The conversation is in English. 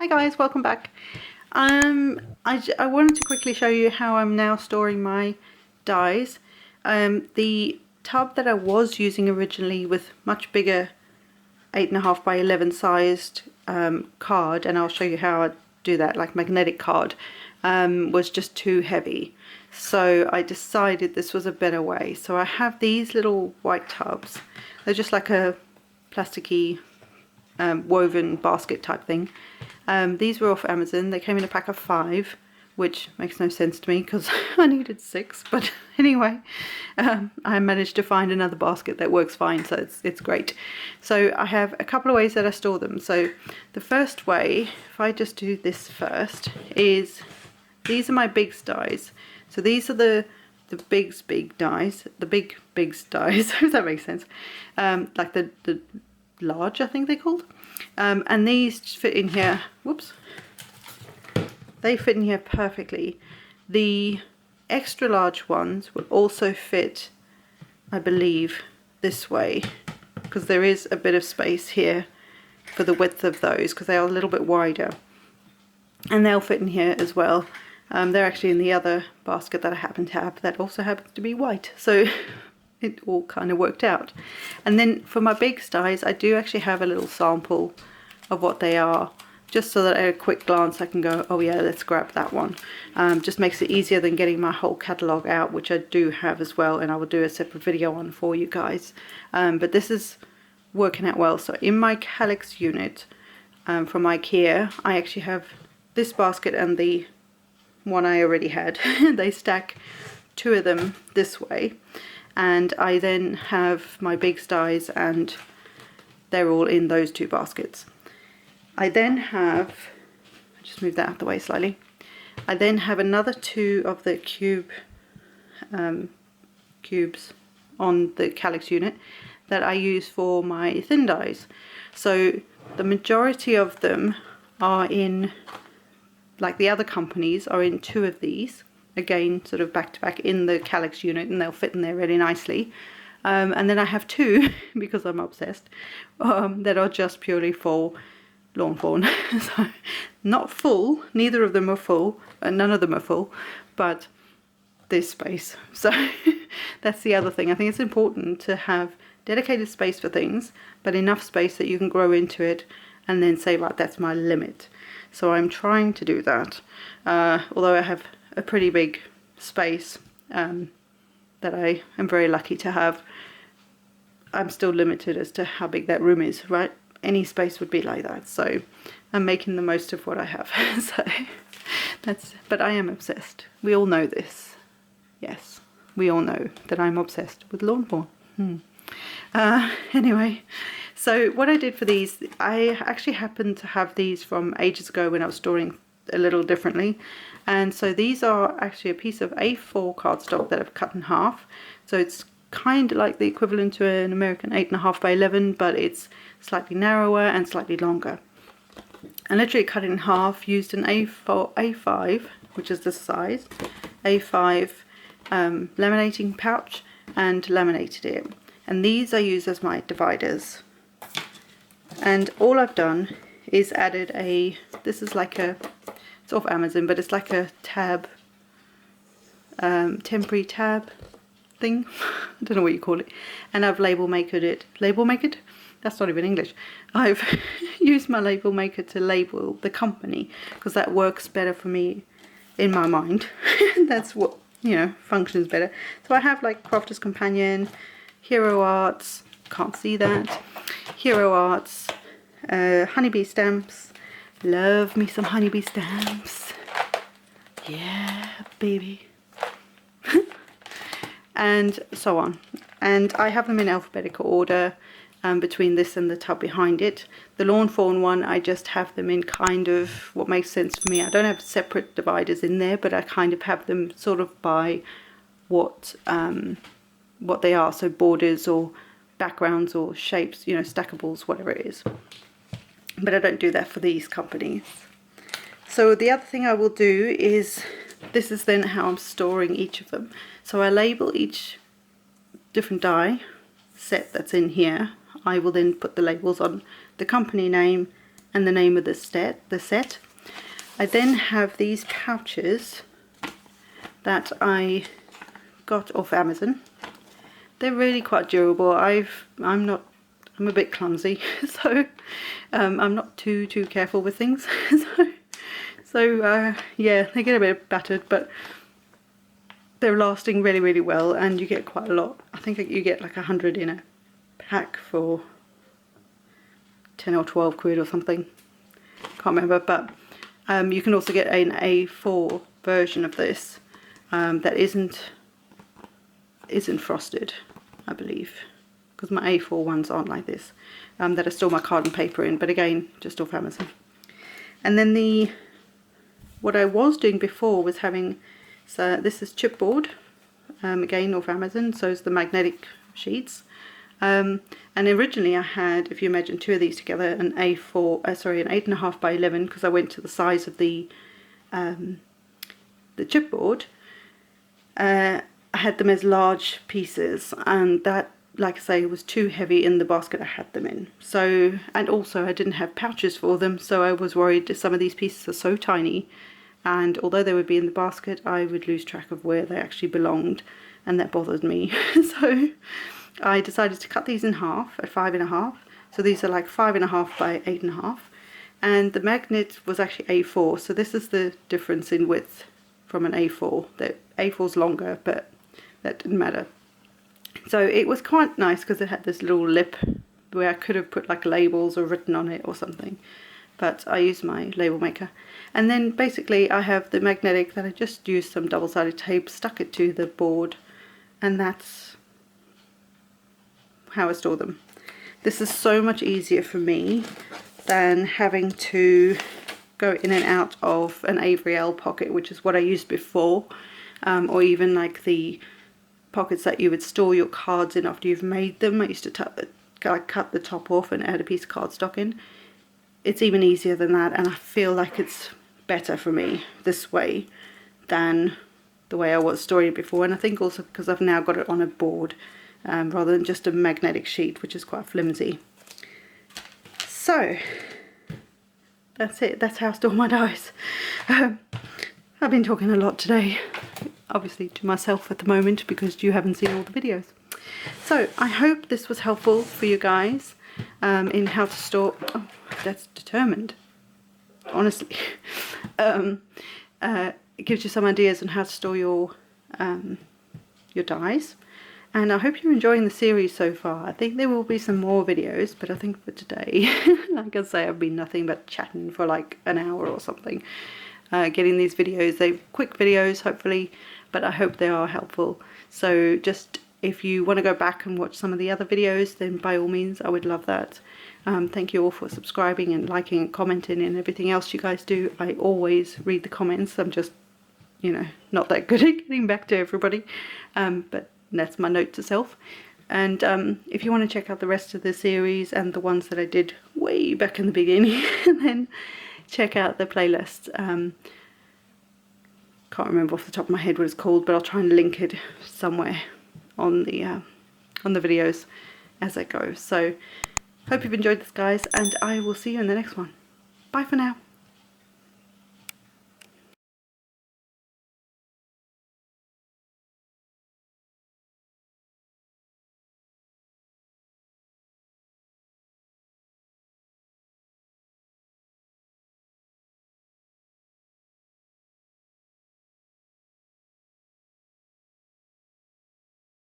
Hi guys, welcome back. I wanted to quickly show you how I'm now storing my dies. The tub that I was using originally with much bigger 8.5 by 11 sized card, and I'll show you how I do that, like magnetic card, was just too heavy. So I decided this was a better way. So I have these little white tubs. They're just like a plasticky woven basket type thing. These were off Amazon. They came in a pack of 5, which makes no sense to me because I needed 6. But anyway, I managed to find another basket that works fine, so it's great. So I have a couple of ways that I store them. So the first way, if I just do this first, is these are my big dies. So these are the big dies, the big dies, if that makes sense. Like the large, I think they're called. And these fit in here. Whoops. They fit in here perfectly. The extra large ones will also fit, I believe, this way, because there is a bit of space here for the width of those, because they are a little bit wider. And they'll fit in here as well. They're actually in the other basket that I happen to have that also happens to be white. So it all kind of worked out. And then for my big styes, I do actually have a little sample of what they are, just so that at a quick glance I can go, oh yeah, let's grab that one. Just makes it easier than getting my whole catalogue out, which I do have as well, and I will do a separate video on for you guys. But this is working out well. So in my Calyx unit from IKEA, I actually have this basket and the one I already had. They stack 2 of them this way, and I then have my big styes, and they're all in those 2 baskets. I then have, I just move that out of the way slightly, I then have another 2 of the cubes on the Calyx unit that I use for my thin dies. So the majority of them are in, like the other companies are in 2 of these, again sort of back to back in the Calyx unit, and they'll fit in there really nicely. And then I have 2 because I'm obsessed, that are just purely for lawn fawn. So not full, neither of them are full, and none of them are full, but there's space. So that's the other thing. I think it's important to have dedicated space for things, but enough space that you can grow into it and then say, right, that's my limit. So I'm trying to do that, although I have a pretty big space that I am very lucky to have. I'm still limited as to how big that room is, right? Any space would be like that, so I'm making the most of what I have. So that's, but I am obsessed. We all know this. Yes, we all know that I'm obsessed with lawn fawn. Anyway, so what I did for these, I actually happened to have these from ages ago when I was storing a little differently, and so these are actually a piece of A4 cardstock that I've cut in half. So it's kind of like the equivalent to an American 8.5 by 11, but it's slightly narrower and slightly longer. And literally cut it in half, used an A5, which is this size, A5 laminating pouch, and laminated it. And these I use as my dividers. And all I've done is added a, this is like a, it's off Amazon, but it's like a tab, temporary tab thing. I don't know what you call it. And I've label makered it. Label makered? That's not even English. I've used my label maker to label the company, because that works better for me in my mind. That's what, you know, functions better. So I have like Crafter's Companion, Hero Arts, can't see that, Hero Arts, honeybee stamps, love me some honeybee stamps, yeah baby, and so on. And I have them in alphabetical order between this and the tub behind it. The lawn fawn one, I just have them in kind of what makes sense for me. I don't have separate dividers in there, but I kind of have them sort of by what they are, so borders or backgrounds or shapes, you know, stackables, whatever it is. But I don't do that for these companies. So the other thing I will do is, this is then how I'm storing each of them. So I label each different die set that's in here. I will then put the labels on the company name and the name of the set. I then have these pouches that I got off Amazon. They're really quite durable. I'm a bit clumsy, so I'm not too careful with things. so yeah, they get a bit battered, but they're lasting really well, and you get quite a lot. I think you get like 100 in a pack for 10 or 12 quid or something. Can't remember, but you can also get an A4 version of this that isn't frosted, I believe, because my A4 ones aren't like this, that I store my card and paper in, but again, just off Amazon. And then what I was doing before was having, so this is chipboard, again off Amazon, so is the magnetic sheets. And originally I had, if you imagine two of these together, an an 8.5 by 11, because I went to the size of the chipboard. I had them as large pieces, and that, like I say, was too heavy in the basket I had them in. So, and also I didn't have pouches for them, so I was worried that some of these pieces are so tiny, and although they would be in the basket, I would lose track of where they actually belonged, and that bothered me. So I decided to cut these in half at 5.5. So these are like 5.5 by 8.5, and the magnet was actually A4. So this is the difference in width from an A4. The A4's longer, but that didn't matter. So it was quite nice because it had this little lip where I could have put like labels or written on it or something, but I used my label maker. And then basically I have the magnetic that I just used some double-sided tape, stuck it to the board, and that's how I store them. This is so much easier for me than having to go in and out of an Avery L pocket, which is what I used before, or even like the pockets that you would store your cards in after you've made them. I used to cut the top off and add a piece of cardstock in. It's even easier than that, and I feel like it's better for me this way than the way I was storing it before. And I think also because I've now got it on a board rather than just a magnetic sheet, which is quite flimsy. So that's it. That's how I store my dies. I've been talking a lot today, obviously to myself at the moment, because you haven't seen all the videos. So I hope this was helpful for you guys in how to store. Oh, that's determined, honestly. It gives you some ideas on how to store your dies, and I hope you're enjoying the series so far. I think there will be some more videos, but I think for today, like I say, I've been nothing but chatting for like an hour or something, getting these videos. They're quick videos, hopefully, but I hope they are helpful. So just, if you want to go back and watch some of the other videos, then by all means, I would love that. Thank you all for subscribing and liking and commenting and everything else you guys do. I always read the comments. I'm just, you know, not that good at getting back to everybody, but that's my note to self. And if you want to check out the rest of the series and the ones that I did way back in the beginning, then check out the playlist. Can't remember off the top of my head what it's called, but I'll try and link it somewhere on the videos as I go. So hope you've enjoyed this, guys, and I will see you in the next one. Bye for now.